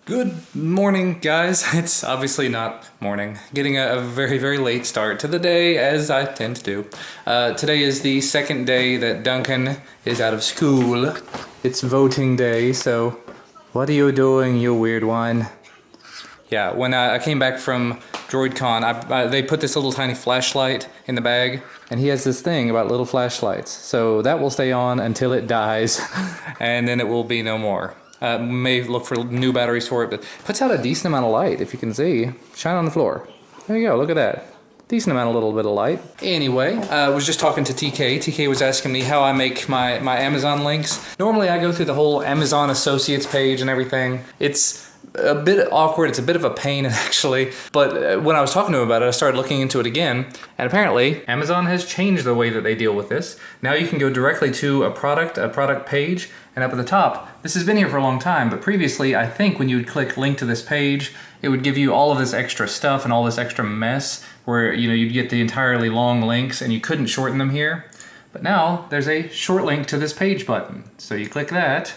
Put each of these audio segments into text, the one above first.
Good morning, guys. It's obviously not morning. Getting a very, very late start to the day, as I tend to do. Today is the second day that Duncan is out of school. It's voting day, so what are you doing, you weird one? Yeah, when I came back from DroidCon, they put this little tiny flashlight in the bag, and he has this thing about little flashlights. So that will stay on until it dies, and then it will be no more. May look for new batteries for it, but it puts out a decent amount of light, if you can see. Shine on the floor. There you go, look at that. Decent amount, a little bit of light. Anyway, I was just talking to TK. TK was asking me how I make my Amazon links. Normally I go through the whole Amazon Associates page and everything. It's a bit awkward, it's a bit of a pain actually, but when I was talking to him about it, I started looking into it again, and apparently Amazon has changed the way that they deal with this. Now you can go directly to a product page, and up at the top, this has been here for a long time, but previously I think when you would click link to this page, it would give you all of this extra stuff and all this extra mess where you'd get the entirely long links and you couldn't shorten them here. But now there's a short link to this page button. So you click that,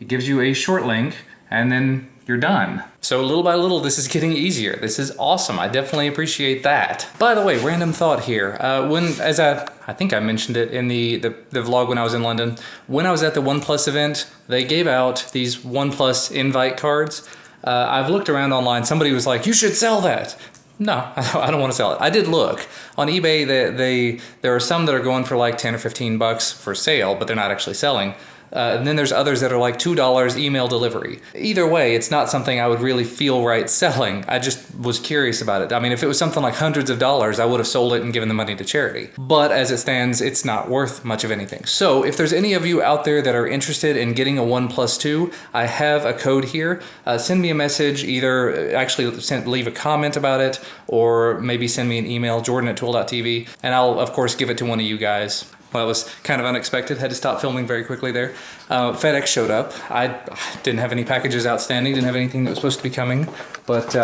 it gives you a short link, and then you're done. So little by little, this is getting easier. This is awesome. I definitely appreciate that. By the way, random thought here. As I think I mentioned it in the vlog when I was in London, when I was at the OnePlus event, they gave out these OnePlus invite cards. I've looked around online. Somebody was like, "You should sell that." No, I don't want to sell it. I did look. On eBay, there are some that are going for like 10 or 15 bucks for sale, but they're not actually selling. And then there's others that are like $2 email delivery. Either way, it's not something I would really feel right selling. I just was curious about it. I mean, if it was something like hundreds of dollars, I would have sold it and given the money to charity. But as it stands, it's not worth much of anything. So if there's any of you out there that are interested in getting a OnePlus 2, I have a code here. Send me a message, either actually leave a comment about it, or maybe send me an email, jordan@tool.tv, and I'll, of course, give it to one of you guys. Well, it was kind of unexpected. Had to stop filming very quickly there. FedEx showed up. I didn't have any packages outstanding, didn't have anything that was supposed to be coming, but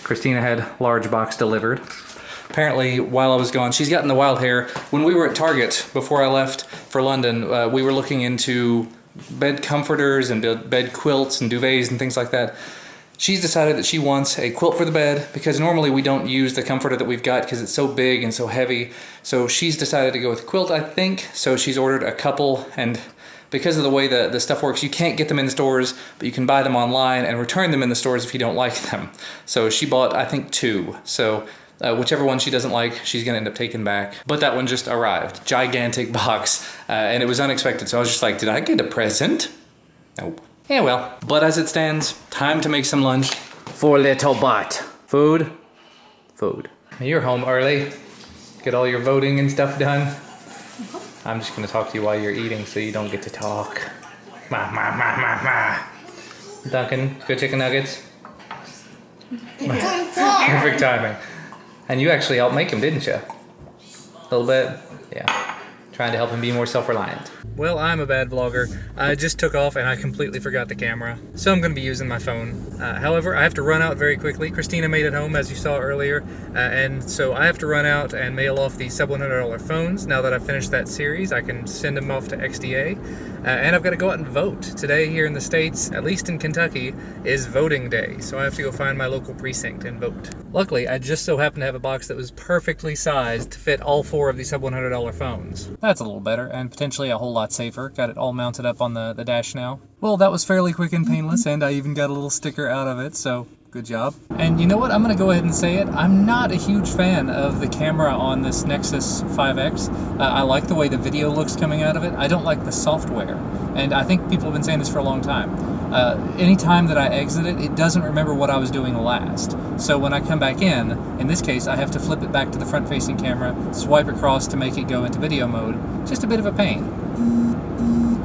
Christina had large box delivered. Apparently, while I was gone, she's gotten the wild hair. When we were at Target, before I left for London, we were looking into bed comforters and bed quilts and duvets and things like that. She's decided that she wants a quilt for the bed because normally we don't use the comforter that we've got because it's so big and so heavy. So she's decided to go with a quilt, I think. So she's ordered a couple, and because of the way the stuff works, you can't get them in the stores, but you can buy them online and return them in the stores if you don't like them. So she bought, I think, 2. So whichever one she doesn't like, she's gonna end up taking back. But that one just arrived. Gigantic box. And it was unexpected. So I was just like, did I get a present? Nope. Yeah, well, but as it stands, time to make some lunch for little butt. Food? Food. You're home early. Get all your voting and stuff done. I'm just gonna talk to you while you're eating so you don't get to talk. Ma, ma, ma, ma, ma. Duncan, good chicken nuggets? Perfect timing. And you actually helped make them, didn't you? A little bit? Yeah. Trying to help him be more self-reliant. Well, I'm a bad vlogger. I just took off and I completely forgot the camera, so I'm going to be using my phone. However, I have to run out very quickly. Christina made it home, as you saw earlier, and so I have to run out and mail off the sub $100 phones. Now that I've finished that series, I can send them off to XDA, and I've got to go out and vote. Today here in the States, at least in Kentucky, is voting day, so I have to go find my local precinct and vote. Luckily, I just so happened to have a box that was perfectly sized to fit all 4 of the sub $100 phones. That's a little better, and potentially a whole lot safer. Got it all mounted up on the dash now. Well, that was fairly quick and painless, and I even got a little sticker out of it, so good job. And you know what? I'm going to go ahead and say it. I'm not a huge fan of the camera on this Nexus 5X. I like the way the video looks coming out of it. I don't like the software, and I think people have been saying this for a long time. Anytime that I exit it, it doesn't remember what I was doing last. So when I come back in this case, I have to flip it back to the front-facing camera, swipe across to make it go into video mode. Just a bit of a pain.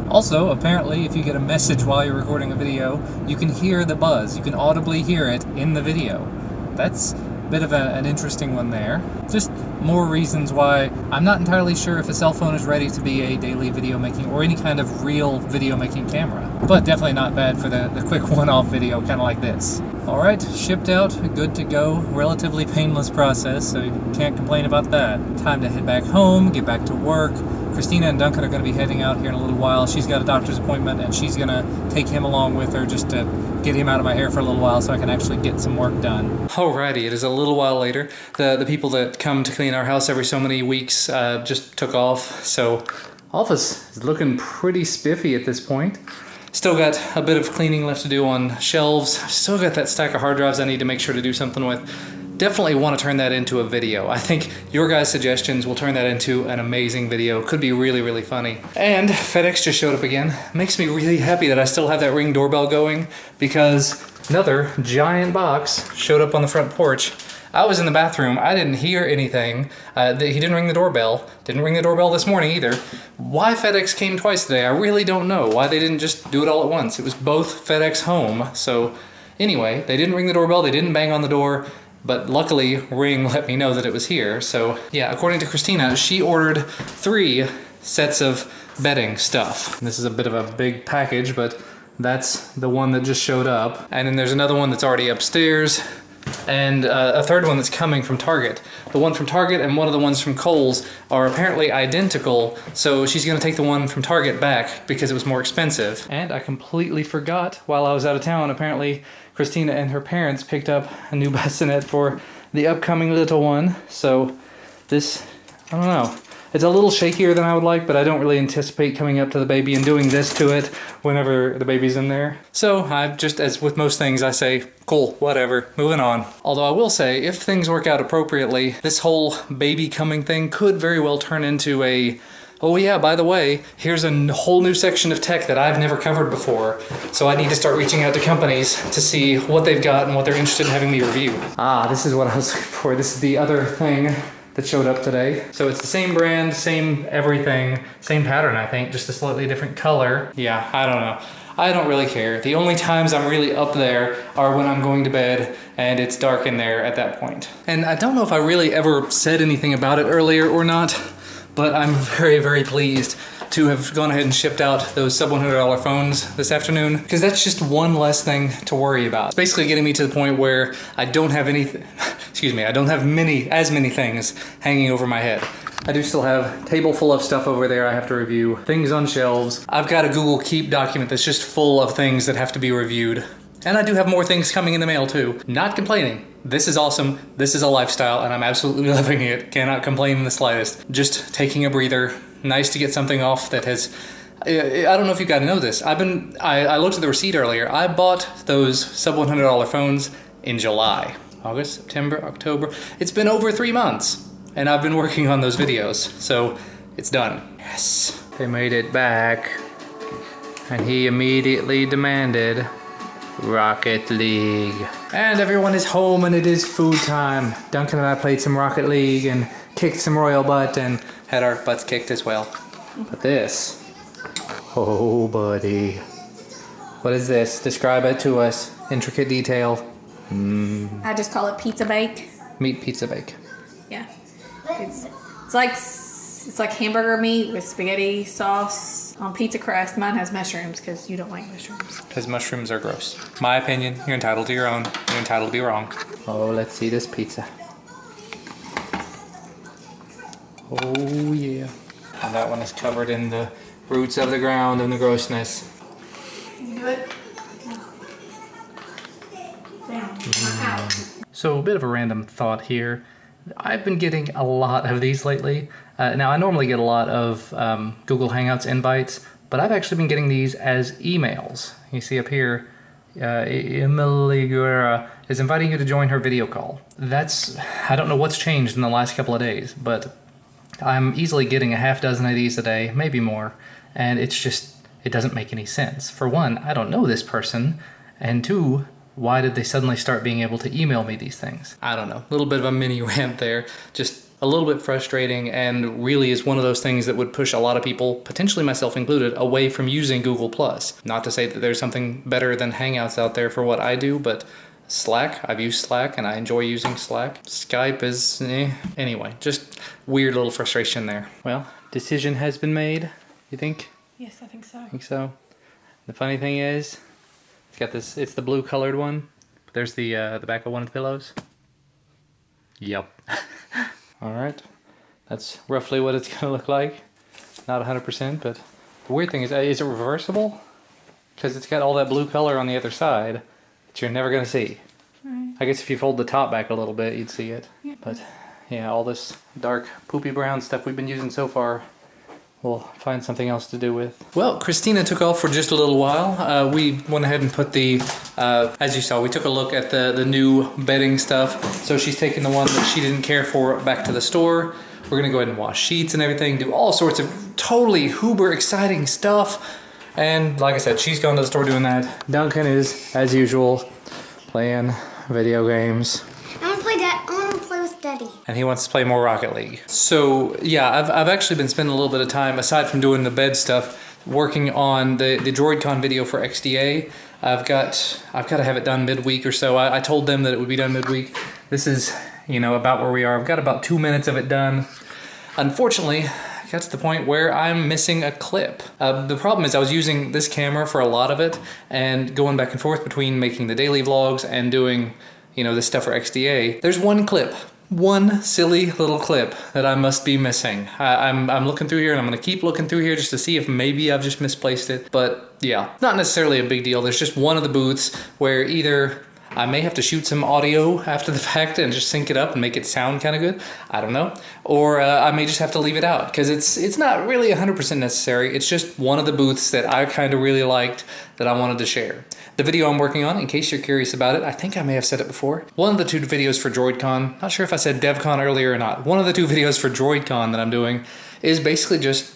Also, apparently, if you get a message while you're recording a video, you can hear the buzz. You can audibly hear it in the video. That's a bit of an interesting one there. Just more reasons why I'm not entirely sure if a cell phone is ready to be a daily video making or any kind of real video making camera. But definitely not bad for the quick one-off video, kind of like this. Alright, shipped out, good to go. Relatively painless process, so you can't complain about that. Time to head back home, get back to work. Christina and Duncan are going to be heading out here in a little while. She's got a doctor's appointment, and she's going to take him along with her just to get him out of my hair for a little while so I can actually get some work done. Alrighty, it is a little while later. The people that come to clean our house every so many weeks just took off, so office is looking pretty spiffy at this point. Still got a bit of cleaning left to do on shelves. Still got that stack of hard drives I need to make sure to do something with. Definitely want to turn that into a video. I think your guys' suggestions will turn that into an amazing video. Could be really, really funny. And FedEx just showed up again. Makes me really happy that I still have that Ring doorbell going because another giant box showed up on the front porch. I was in the bathroom. I didn't hear anything. He didn't ring the doorbell. Didn't ring the doorbell this morning either. Why FedEx came twice today, I really don't know. Why they didn't just do it all at once. It was both FedEx home. So anyway, they didn't ring the doorbell. They didn't bang on the door. But luckily, Ring let me know that it was here. So yeah, according to Christina, she ordered 3 sets of bedding stuff. This is a bit of a big package, but that's the one that just showed up. And then there's another one that's already upstairs, and a third one that's coming from Target. The one from Target and one of the ones from Kohl's are apparently identical, so she's gonna take the one from Target back because it was more expensive. And I completely forgot while I was out of town, apparently Christina and her parents picked up a new bassinet for the upcoming little one. So this, I don't know. It's a little shakier than I would like, but I don't really anticipate coming up to the baby and doing this to it whenever the baby's in there. So I just, as with most things, I say, cool, whatever, moving on. Although I will say, if things work out appropriately, this whole baby coming thing could very well turn into a, oh yeah, by the way, here's a whole new section of tech that I've never covered before. So I need to start reaching out to companies to see what they've got and what they're interested in having me review. Ah, this is what I was looking for. This is the other thing that showed up today. So it's the same brand, same everything, same pattern, I think, just a slightly different color. Yeah, I don't know. I don't really care. The only times I'm really up there are when I'm going to bed and it's dark in there at that point. And I don't know if I really ever said anything about it earlier or not, but I'm very, very pleased to have gone ahead and shipped out those sub $100 phones this afternoon, because that's just one less thing to worry about. It's basically getting me to the point where I don't have anything, excuse me, I don't have as many things hanging over my head. I do still have a table full of stuff over there I have to review, things on shelves. I've got a Google Keep document that's just full of things that have to be reviewed. And I do have more things coming in the mail too. Not complaining. This is awesome. This is a lifestyle and I'm absolutely loving it. Cannot complain in the slightest. Just taking a breather. Nice to get something off that has, I don't know if you guys know this. I looked at the receipt earlier. I bought those sub $100 phones in July, August, September, October. It's been over 3 months and I've been working on those videos. So it's done. Yes. They made it back and he immediately demanded Rocket League. And everyone is home and it is food time. Duncan and I played some Rocket League and kicked some royal butt and had our butts kicked as well. But this, oh buddy. What is this? Describe it to us. Intricate detail. I just call it pizza bake. Meat pizza bake. Yeah. It's like hamburger meat with spaghetti sauce on pizza crust. Mine has mushrooms because you don't like mushrooms. Because mushrooms are gross. My opinion, you're entitled to your own. You're entitled to be wrong. Oh, let's see this pizza. Oh yeah. And that one is covered in the roots of the ground and the grossness. Do it. Down. So a bit of a random thought here. I've been getting a lot of these lately. Now I normally get a lot of Google Hangouts invites, but I've actually been getting these as emails. You see up here, Emily Guerra is inviting you to join her video call. I don't know what's changed in the last couple of days, but I'm easily getting a half dozen of these a day, maybe more, and it's just, it doesn't make any sense. For one, I don't know this person, and two, why did they suddenly start being able to email me these things? I don't know, a little bit of a mini rant there, just a little bit frustrating, and really is one of those things that would push a lot of people, potentially myself included, away from using Google+. Not to say that there's something better than Hangouts out there for what I do, but Slack, I've used Slack and I enjoy using Slack. Skype is, anyway, just weird little frustration there. Well, decision has been made, you think? Yes, I think so. I think so. The funny thing is, it's got this, it's the blue colored one. There's the back of one of the pillows. Yep. All right, that's roughly what it's gonna look like. Not 100%, but the weird thing is it reversible? Because it's got all that blue color on the other side. that you're never gonna see. Right. I guess if you fold the top back a little bit, you'd see it. Yeah. But yeah, all this dark poopy brown stuff we've been using so far, we'll find something else to do with. Well, Christina took off for just a little while. We went ahead and put the, as you saw, we took a look at the new bedding stuff. So she's taking the one that she didn't care for back to the store. We're gonna go ahead and wash sheets and everything, do all sorts of totally uber exciting stuff. And like I said, she's gone to the store doing that. Duncan is, as usual, playing video games. I want to play that. I want to play with Daddy. And he wants to play more Rocket League. So yeah, I've actually been spending a little bit of time, aside from doing the bed stuff, working on the DroidCon video for XDA. I've got to have it done midweek or so. I told them that it would be done midweek. This is, you know, about where we are. I've got about 2 minutes of it done. Unfortunately, I got to the point where I'm missing a clip. The problem is I was using this camera for a lot of it and going back and forth between making the daily vlogs and doing, you know, this stuff for XDA. There's one clip, one silly little clip that I must be missing. I'm looking through here and I'm gonna keep looking through here just to see if maybe I've just misplaced it. But yeah, not necessarily a big deal. There's just one of the booths where either I may have to shoot some audio after the fact and just sync it up and make it sound kind of good. I don't know. Or I may just have to leave it out because it's not really 100% necessary. It's just one of the booths that I kind of really liked that I wanted to share. The video I'm working on, in case you're curious about it, I think I may have said it before. One of the 2 videos for DroidCon, not sure if I said DevCon earlier or not. One of the 2 videos for DroidCon that I'm doing is basically just,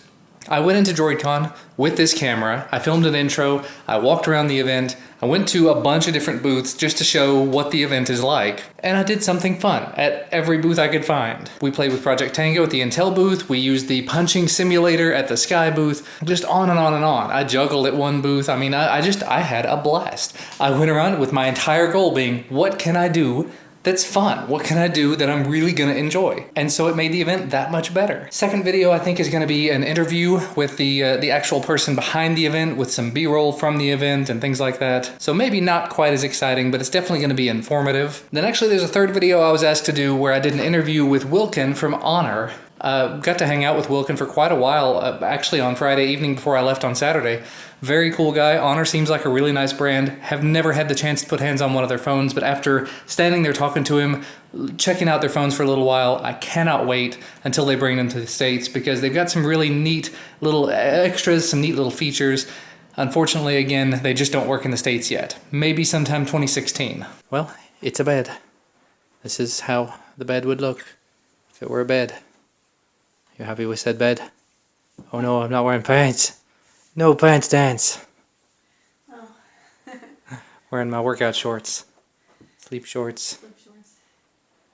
I went into DroidCon with this camera, I filmed an intro, I walked around the event, I went to a bunch of different booths just to show what the event is like, and I did something fun at every booth I could find. We played with Project Tango at the Intel booth, we used the punching simulator at the Sky booth, just on and on and on. I juggled at one booth, I mean, I had a blast. I went around with my entire goal being, what can I do that's fun? What can I do that I'm really gonna enjoy? And so it made the event that much better. Second video I think is gonna be an interview with the actual person behind the event with some B-roll from the event and things like that. So maybe not quite as exciting, but it's definitely gonna be informative. Then actually there's a third video I was asked to do where I did an interview with Wilkin from Honor. Got to hang out with Wilkin for quite a while, actually on Friday evening before I left on Saturday. Very cool guy. Honor seems like a really nice brand. Have never had the chance to put hands on one of their phones, but after standing there talking to him, checking out their phones for a little while, I cannot wait until they bring them to the States because they've got some really neat little extras, some neat little features. Unfortunately, again, they just don't work in the States yet. Maybe sometime 2016. Well, it's a bed. This is how the bed would look if it were a bed. You happy with said bed? Oh no, I'm not wearing pants. No pants dance. Oh. Wearing my workout shorts. Sleep shorts.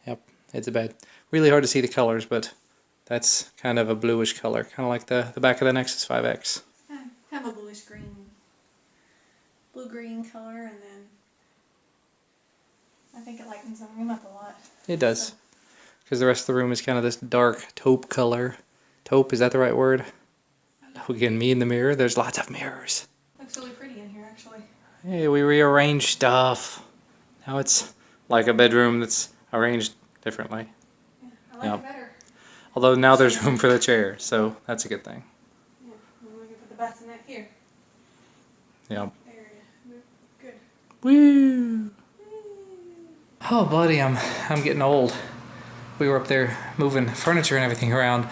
Yep, it's a bed. Really hard to see the colors, but that's kind of a bluish color. Kind of like the back of the Nexus 5X. Kind of a bluish green, blue-green color, and then I think it lightens the room up a lot. It does. Because the rest of the room is kind of this dark taupe color. Taupe, is that the right word? Hello again, me in the mirror. There's lots of mirrors. Looks really pretty in here, actually. Hey, we rearranged stuff. Now it's like a bedroom that's arranged differently. Yeah, I like Yep. it better. Although now there's room for the chair, so that's a good thing. Yeah, and we can put the bassinet here. Yep. Area. Good. Woo! Oh, buddy, I'm getting old. We were up there moving furniture and everything around,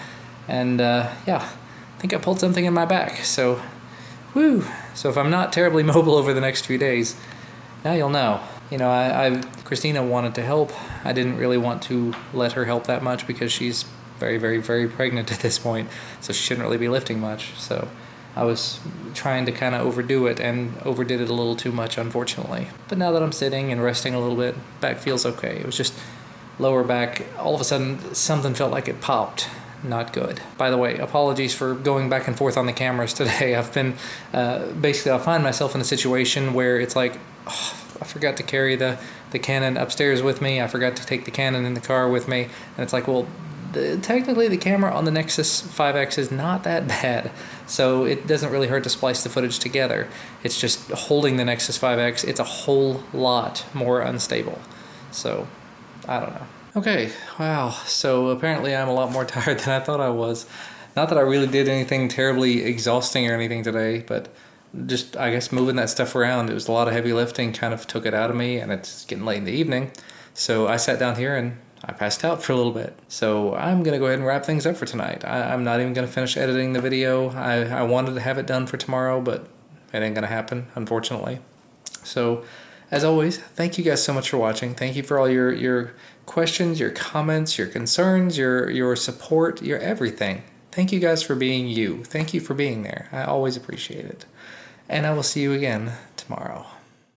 and yeah, I think I pulled something in my back. So, woo! So if I'm not terribly mobile over the next few days, now you'll know. You know, Christina wanted to help. I didn't really want to let her help that much because she's very, very, very pregnant at this point, so she shouldn't really be lifting much. So I was trying to kind of overdo it and overdid it a little too much, unfortunately. But now that I'm sitting and resting a little bit, back feels okay. It was just lower back, all of a sudden something felt like it popped. Not good. By the way, apologies for going back and forth on the cameras today. I've been, basically I'll find myself in a situation where it's like, oh, I forgot to carry the Canon upstairs with me. I forgot to take the Canon in the car with me. And it's like, well, technically the camera on the Nexus 5X is not that bad. So it doesn't really hurt to splice the footage together. It's just holding the Nexus 5X, it's a whole lot more unstable. So, I don't know. Okay, wow, so apparently I'm a lot more tired than I thought I was. Not that I really did anything terribly exhausting or anything today, but just, I guess, moving that stuff around. It was a lot of heavy lifting, kind of took it out of me, and it's getting late in the evening. So I sat down here and I passed out for a little bit. So I'm going to go ahead and wrap things up for tonight. I'm not even going to finish editing the video. I wanted to have it done for tomorrow, but it ain't going to happen, unfortunately. So, as always, thank you guys so much for watching. Thank you for all your questions, your comments, your concerns, your support, your everything. Thank you guys for being you. Thank you for being there. I always appreciate it. And I will see you again tomorrow.